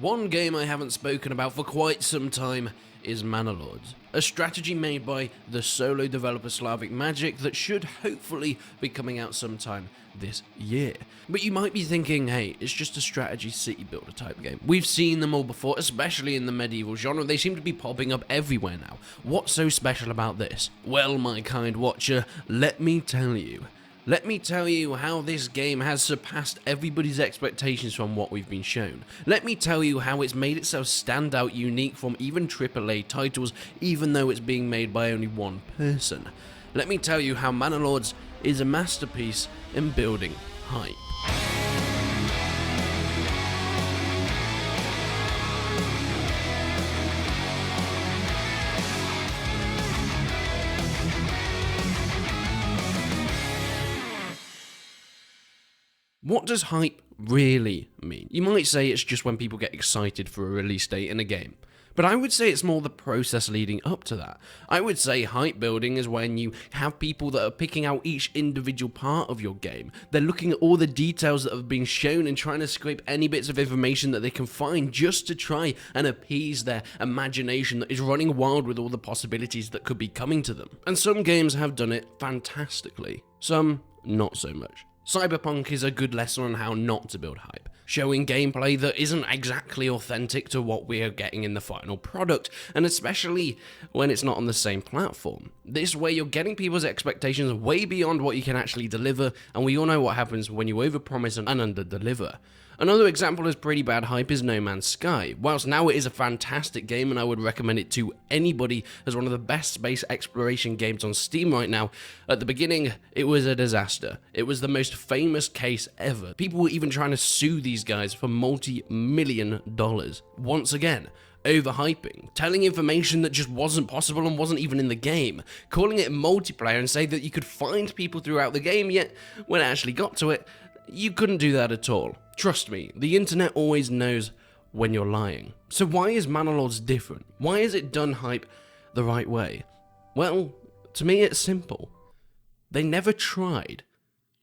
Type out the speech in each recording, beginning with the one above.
One game I haven't spoken about for quite some time is Manor Lords, a strategy made by the solo developer Slavic Magic that should hopefully be coming out sometime this year. But you might be thinking, hey, it's just a strategy city builder type game. We've seen them all before, especially in the medieval genre. They seem to be popping up everywhere now. What's so special about this? Well, my kind watcher, let me tell you. Let me tell you how this game has surpassed everybody's expectations from what we've been shown. Let me tell you how it's made itself stand out unique from even AAA titles, even though it's being made by only one person. Let me tell you how Manor Lords is a masterpiece in building hype. What does hype really mean? You might say it's just when people get excited for a release date in a game, but I would say it's more the process leading up to that. I would say hype building is when you have people that are picking out each individual part of your game. They're looking at all the details that have been shown and trying to scrape any bits of information that they can find just to try and appease their imagination that is running wild with all the possibilities that could be coming to them. And some games have done it fantastically, some not so much. Cyberpunk is a good lesson on how not to build hype, showing gameplay that isn't exactly authentic to what we are getting in the final product, and especially when it's not on the same platform. This way you're getting people's expectations way beyond what you can actually deliver, and we all know what happens when you overpromise and underdeliver. Another example of pretty bad hype is No Man's Sky. Whilst now it is a fantastic game and I would recommend it to anybody as one of the best space exploration games on Steam right now, at the beginning it was a disaster. It was the most famous case ever. People were even trying to sue these guys for multi-million dollars. Once again, overhyping, telling information that just wasn't possible and wasn't even in the game, calling it multiplayer and say that you could find people throughout the game, yet when it actually got to it, you couldn't do that at all. Trust me, the internet always knows when you're lying. So why is Manor Lords different? Why is it done hype the right way? Well, to me it's simple. They never tried.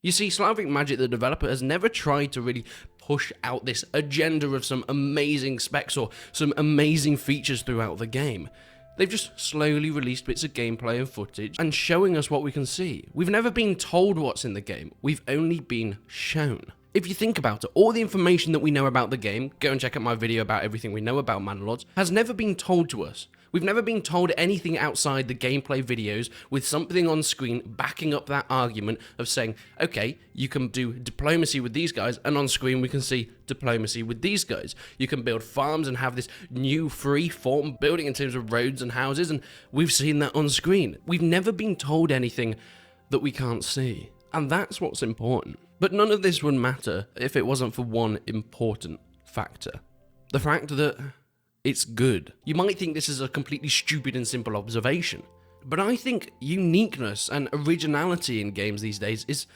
You see, Slavic Magic, the developer, has never tried to really push out this agenda of some amazing specs or some amazing features throughout the game. They've just slowly released bits of gameplay and footage and showing us what we can see. We've never been told what's in the game, we've only been shown. If you think about it, all the information that we know about the game, go and check out my video about everything we know about Manor Lords, has never been told to us. We've never been told anything outside the gameplay videos with something on screen backing up that argument of saying, okay, you can do diplomacy with these guys, and on screen we can see diplomacy with these guys. You can build farms and have this new free form building in terms of roads and houses, and we've seen that on screen. We've never been told anything that we can't see, and that's what's important. But none of this would matter if it wasn't for one important factor. The fact that it's good. You might think this is a completely stupid and simple observation, but I think uniqueness and originality in games these days is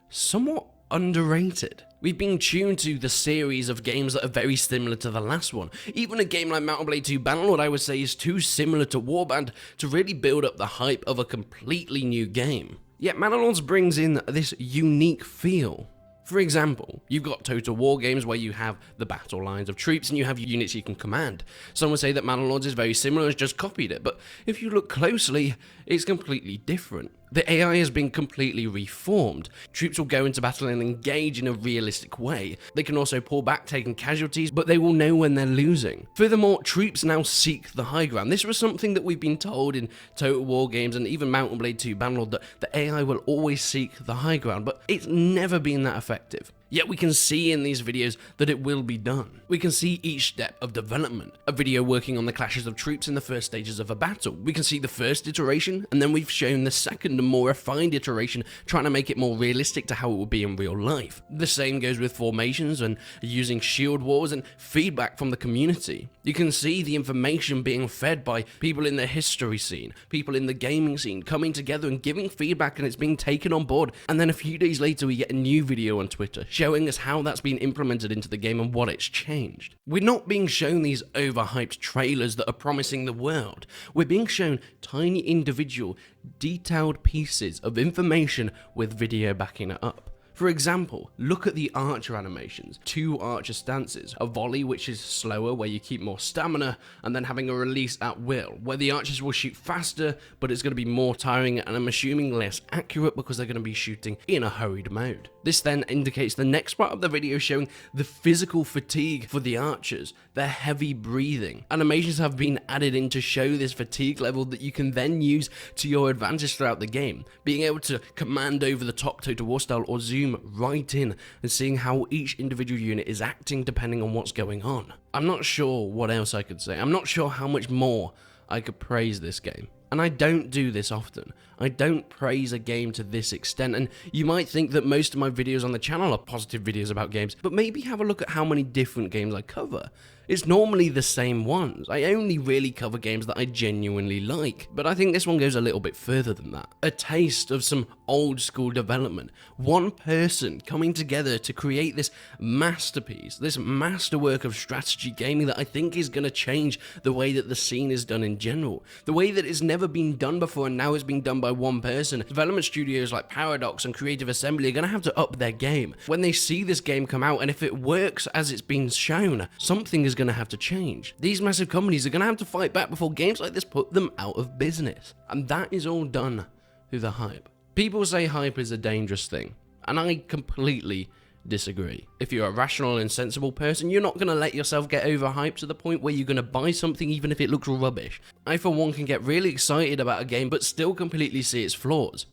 somewhat underrated. We've been tuned to the series of games that are very similar to the last one. Even a game like Manor Lords 2 Bannerlord, I would say, is too similar to Warband to really build up the hype of a completely new game. Yet Manor Lords brings in this unique feel. For example, you've got Total War games where you have the battle lines of troops and you have units you can command. Some would say that Manor Lords is very similar and has just copied it, but if you look closely, it's completely different. The AI has been completely reformed. Troops will go into battle and engage in a realistic way. They can also pull back, taking casualties, but they will know when they're losing. Furthermore, troops now seek the high ground. This was something that we've been told in Total War games and even Mount & Blade 2 Bannerlord, that the AI will always seek the high ground, but it's never been that effective. Yet we can see in these videos that it will be done. We can see each step of development. A video working on the clashes of troops in the first stages of a battle. We can see the first iteration, and then we've shown the second and more refined iteration, trying to make it more realistic to how it would be in real life. The same goes with formations and using shield wars and feedback from the community. You can see the information being fed by people in the history scene, people in the gaming scene, coming together and giving feedback, and it's being taken on board. And then a few days later we get a new video on Twitter showing us how that's been implemented into the game and what it's changed. We're not being shown these overhyped trailers that are promising the world. We're being shown tiny individual, detailed pieces of information with video backing it up. For example, look at the archer animations, 2 archer stances, a volley which is slower where you keep more stamina, and then having a release at will, where the archers will shoot faster, but it's going to be more tiring and I'm assuming less accurate because they're going to be shooting in a hurried mode. This then indicates the next part of the video showing the physical fatigue for the archers, their heavy breathing. Animations have been added in to show this fatigue level that you can then use to your advantage throughout the game, being able to command over the top Total War style or zoom right in and seeing how each individual unit is acting depending on what's going on. I'm not sure what else I could say. I'm not sure how much more I could praise this game. And I don't do this often. I don't praise a game to this extent, and you might think that most of my videos on the channel are positive videos about games, but maybe have a look at how many different games I cover. It's normally the same ones. I only really cover games that I genuinely like, but I think this one goes a little bit further than that. A taste of some old school development. One person coming together to create this masterpiece, this masterwork of strategy gaming that I think is going to change the way that the scene is done in general. The way that it's never been done before and now is being done by one person. Development studios like Paradox and Creative Assembly are going to have to up their game. When they see this game come out and if it works as it's been shown, something is going to have to change. These massive companies are going to have to fight back before games like this put them out of business. And that is all done through the hype. People say hype is a dangerous thing, and I completely disagree. If you're a rational and sensible person, you're not going to let yourself get overhyped to the point where you're going to buy something even if it looks rubbish. I for one can get really excited about a game but still completely see its flaws.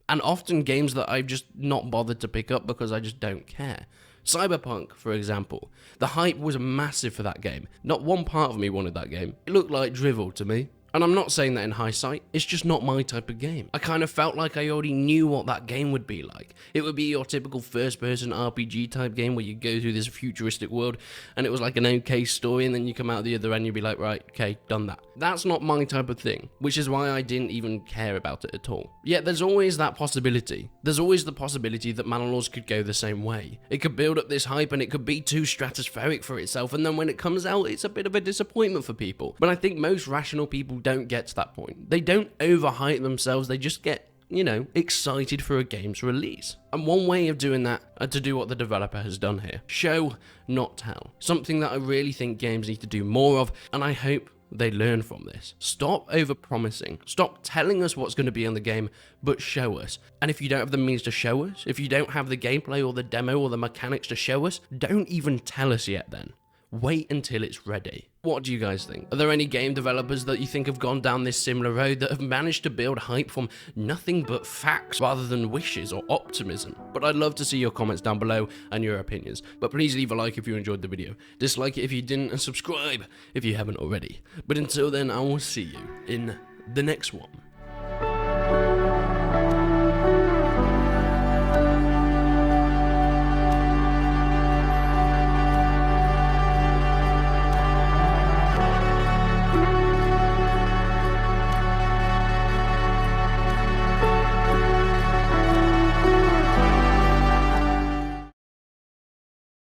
And often games that I've just not bothered to pick up because I just don't care. Cyberpunk, for example. The hype was massive for that game. Not one part of me wanted that game. It looked like drivel to me. And I'm not saying that in hindsight, it's just not my type of game. I kind of felt like I already knew what that game would be like. It would be your typical first-person RPG type game where you go through this futuristic world and it was like an okay story and then you come out the other end and you'd be like, right, okay, done that. That's not my type of thing, which is why I didn't even care about it at all. Yet there's always that possibility. There's always the possibility that Manor Lords could go the same way. It could build up this hype and it could be too stratospheric for itself, and then when it comes out, it's a bit of a disappointment for people. But I think most rational people don't get to that point. They don't overhype themselves, they just get, excited for a game's release. And one way of doing that are to do what the developer has done here. Show, not tell. Something that I really think games need to do more of, and I hope they learn from this. Stop over-promising. Stop telling us what's going to be on the game, but show us. And if you don't have the means to show us, if you don't have the gameplay or the demo or the mechanics to show us, don't even tell us yet then. Wait until it's ready. What do you guys think? Are there any game developers that you think have gone down this similar road that have managed to build hype from nothing but facts rather than wishes or optimism? But I'd love to see your comments down below and your opinions. But please leave a like if you enjoyed the video. Dislike it if you didn't, and subscribe if you haven't already. But until then, I will see you in the next one.